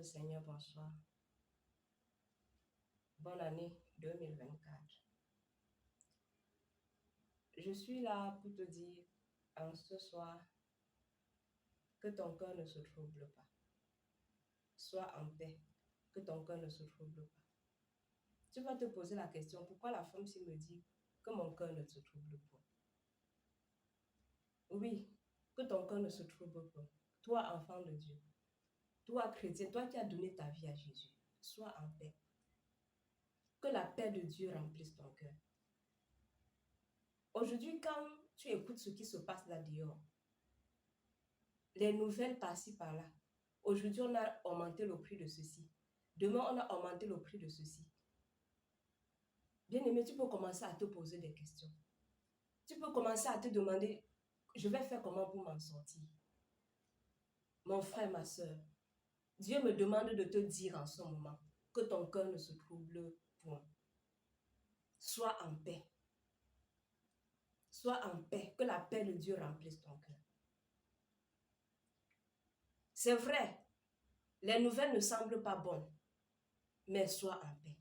le Seigneur, bonsoir. Bonne année 2024. Je suis là pour te dire ce soir que ton cœur ne se trouble pas. Sois en paix, que ton cœur ne se trouble pas. Tu vas te poser la question, pourquoi la femme s'y me dit que mon cœur ne se trouble pas? Oui, que ton cœur ne se trouble pas. Toi, enfant de Dieu, toi, chrétien, toi qui as donné ta vie à Jésus, sois en paix. Que la paix de Dieu remplisse ton cœur. Aujourd'hui, quand tu écoutes ce qui se passe là dehors, les nouvelles par-ci par-là, aujourd'hui on a augmenté le prix de ceci, demain on a augmenté le prix de ceci. Bien-aimé, tu peux commencer à te poser des questions. Tu peux commencer à te demander, je vais faire comment pour m'en sortir? Mon frère, ma soeur, Dieu me demande de te dire en ce moment que ton cœur ne se trouble point. Sois en paix. Sois en paix, que la paix de Dieu remplisse ton cœur. C'est vrai, les nouvelles ne semblent pas bonnes, mais sois en paix.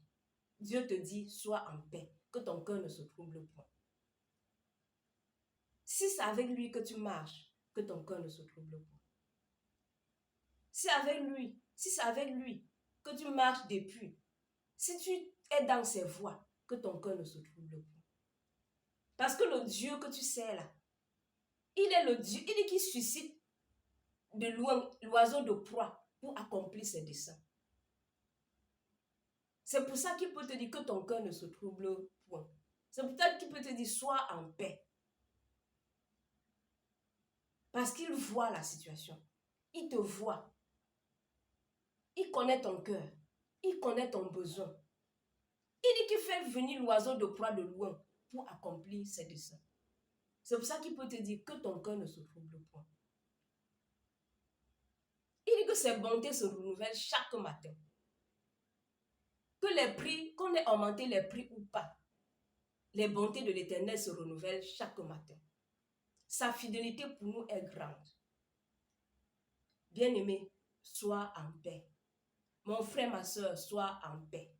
Dieu te dit, sois en paix, que ton cœur ne se trouble point. Si c'est avec lui que tu marches, que ton cœur ne se trouble point. Si c'est avec lui que tu marches depuis, si tu es dans ses voies, que ton cœur ne se trouble point. Parce que le Dieu que tu sais là, il est le Dieu, il est qui suscite de loin l'oiseau de proie pour accomplir ses desseins. C'est pour ça qu'il peut te dire que ton cœur ne se trouble point. C'est pour ça qu'il peut te dire, sois en paix. Parce qu'il voit la situation. Il te voit. Il connaît ton cœur. Il connaît ton besoin. Il dit qu'il fait venir l'oiseau de proie de loin pour accomplir ses desseins. C'est pour ça qu'il peut te dire que ton cœur ne se trouble point. Il dit que ses bontés se renouvellent chaque matin. Que les prix, qu'on ait augmenté les prix ou pas, les bontés de l'Éternel se renouvellent chaque matin. Sa fidélité pour nous est grande. Bien-aimé, sois en paix. Mon frère, ma soeur, sois en paix.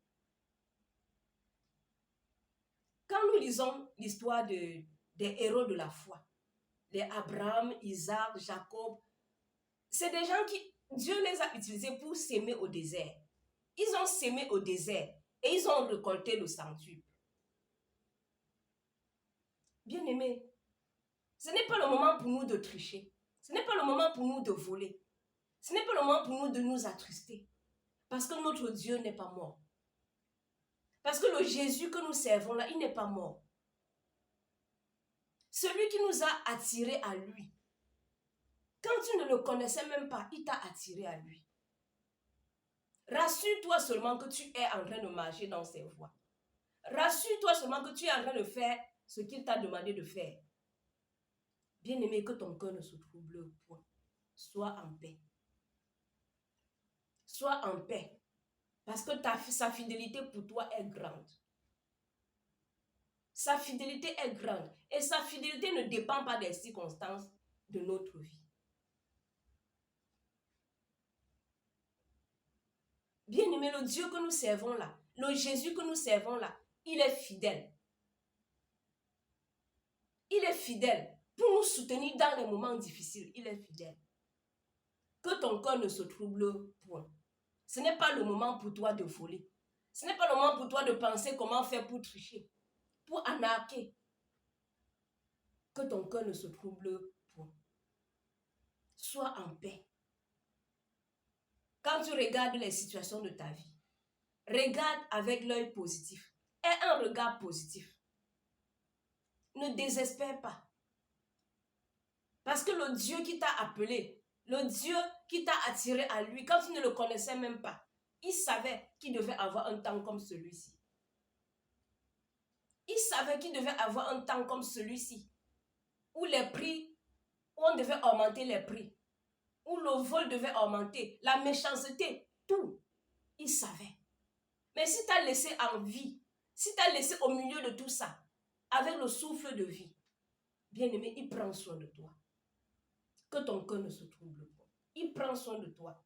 Quand nous lisons l'histoire des héros de la foi, les Abraham, Isaac, Jacob, c'est des gens qui, Dieu les a utilisés pour s'aimer au désert. Ils ont sémé au désert et ils ont récolté le centuple. Bien-aimés, ce n'est pas le moment pour nous de tricher. Ce n'est pas le moment pour nous de voler. Ce n'est pas le moment pour nous de nous attrister. Parce que notre Dieu n'est pas mort. Parce que le Jésus que nous servons là, il n'est pas mort. Celui qui nous a attirés à lui. Quand tu ne le connaissais même pas, il t'a attiré à lui. Rassure-toi seulement que tu es en train de marcher dans ses voies. Rassure-toi seulement que tu es en train de faire ce qu'il t'a demandé de faire. Bien-aimé, que ton cœur ne se trouble point. Sois en paix. Sois en paix. Parce que sa fidélité pour toi est grande. Sa fidélité est grande. Et sa fidélité ne dépend pas des circonstances de notre vie. Bien-aimé, le Dieu que nous servons là, le Jésus que nous servons là, il est fidèle. Il est fidèle pour nous soutenir dans les moments difficiles. Il est fidèle. Que ton cœur ne se trouble point. Ce n'est pas le moment pour toi de voler. Ce n'est pas le moment pour toi de penser comment faire pour tricher, pour arnaquer. Que ton cœur ne se trouble point. Sois en paix. Quand tu regardes les situations de ta vie, regarde avec l'œil positif. Aie un regard positif. Ne désespère pas. Parce que le Dieu qui t'a appelé, le Dieu qui t'a attiré à lui, quand tu ne le connaissais même pas, il savait qu'il devait avoir un temps comme celui-ci. Il savait qu'il devait avoir un temps comme celui-ci, où les prix, où on devait augmenter les prix, où le vol devait augmenter, la méchanceté, tout. Il savait. Mais si tu as laissé en vie, si tu as laissé au milieu de tout ça, avec le souffle de vie, bien-aimé, il prend soin de toi. Que ton cœur ne se trouble pas. Il prend soin de toi.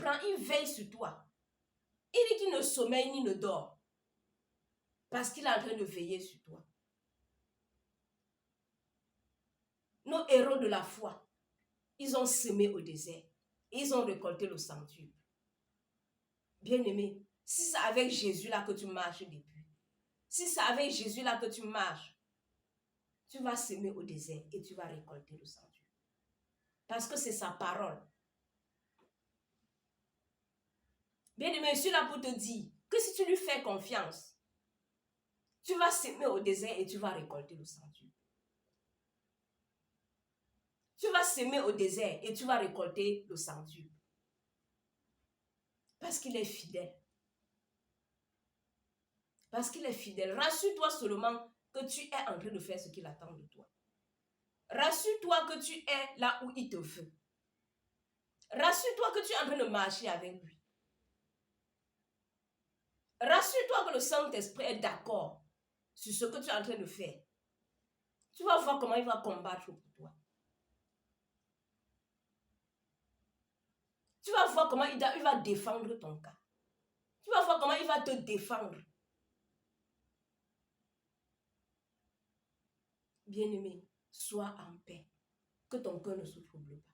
prend, il veille sur toi. Il dit qu'il ne sommeille ni ne dort. Parce qu'il est en train de veiller sur toi. Nos héros de la foi, ils ont semé au désert. Et ils ont récolté le centuple. Bien-aimé, si c'est avec Jésus là que tu marches depuis, si c'est avec Jésus là que tu marches, tu vas semer au désert et tu vas récolter le centuple. Parce que c'est sa parole. Bien-aimé, je suis là pour te dire que si tu lui fais confiance, tu vas semer au désert et tu vas récolter le centuple. Tu vas semer au désert et tu vas récolter le centuple. Parce qu'il est fidèle. Parce qu'il est fidèle. Rassure-toi seulement que tu es en train de faire ce qu'il attend de toi. Rassure-toi que tu es là où il te veut. Rassure-toi que tu es en train de marcher avec lui. Rassure-toi que le Saint-Esprit est d'accord sur ce que tu es en train de faire. Tu vas voir comment il va combattre pour toi. Tu vas voir comment il va défendre ton cas. Tu vas voir comment il va te défendre. Bien-aimé, sois en paix. Que ton cœur ne se trouble pas.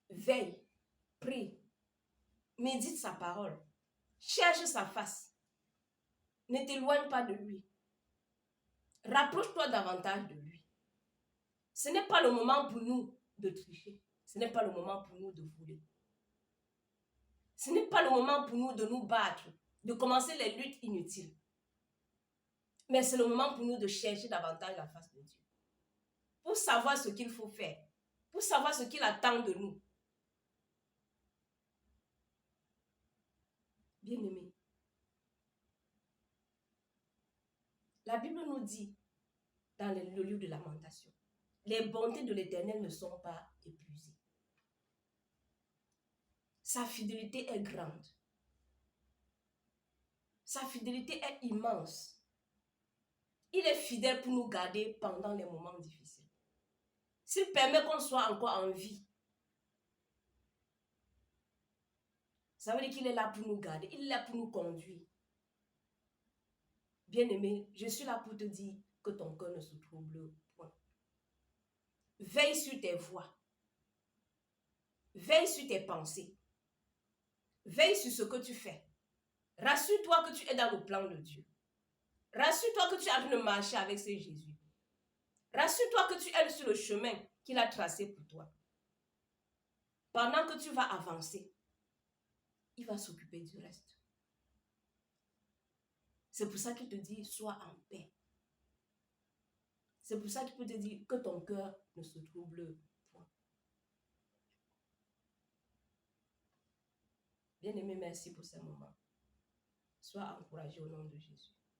Veille, prie, médite sa parole. Cherche sa face. Ne t'éloigne pas de lui. Rapproche-toi davantage de lui. Ce n'est pas le moment pour nous de tricher. Ce n'est pas le moment pour nous de voler. Ce n'est pas le moment pour nous de nous battre, de commencer les luttes inutiles. Mais c'est le moment pour nous de chercher davantage la face de Dieu. Pour savoir ce qu'il faut faire. Pour savoir ce qu'il attend de nous. Bien-aimés, la Bible nous dit dans le livre de Lamentation, les bontés de l'Éternel ne sont pas épuisées. Sa fidélité est grande. Sa fidélité est immense. Il est fidèle pour nous garder pendant les moments difficiles. S'il permet qu'on soit encore en vie, ça veut dire qu'il est là pour nous garder. Il est là pour nous conduire. Bien-aimé, je suis là pour te dire que ton cœur ne se trouble point. Veille sur tes voies. Veille sur tes pensées. Veille sur ce que tu fais. Rassure-toi que tu es dans le plan de Dieu. Rassure-toi que tu es en train de marcher avec ce Jésus. Rassure-toi que tu es sur le chemin qu'il a tracé pour toi. Pendant que tu vas avancer, il va s'occuper du reste. C'est pour ça qu'il te dit, sois en paix. C'est pour ça qu'il peut te dire que ton cœur ne se trouble point. Bien-aimé, merci pour ce moment. Sois encouragé au nom de Jésus.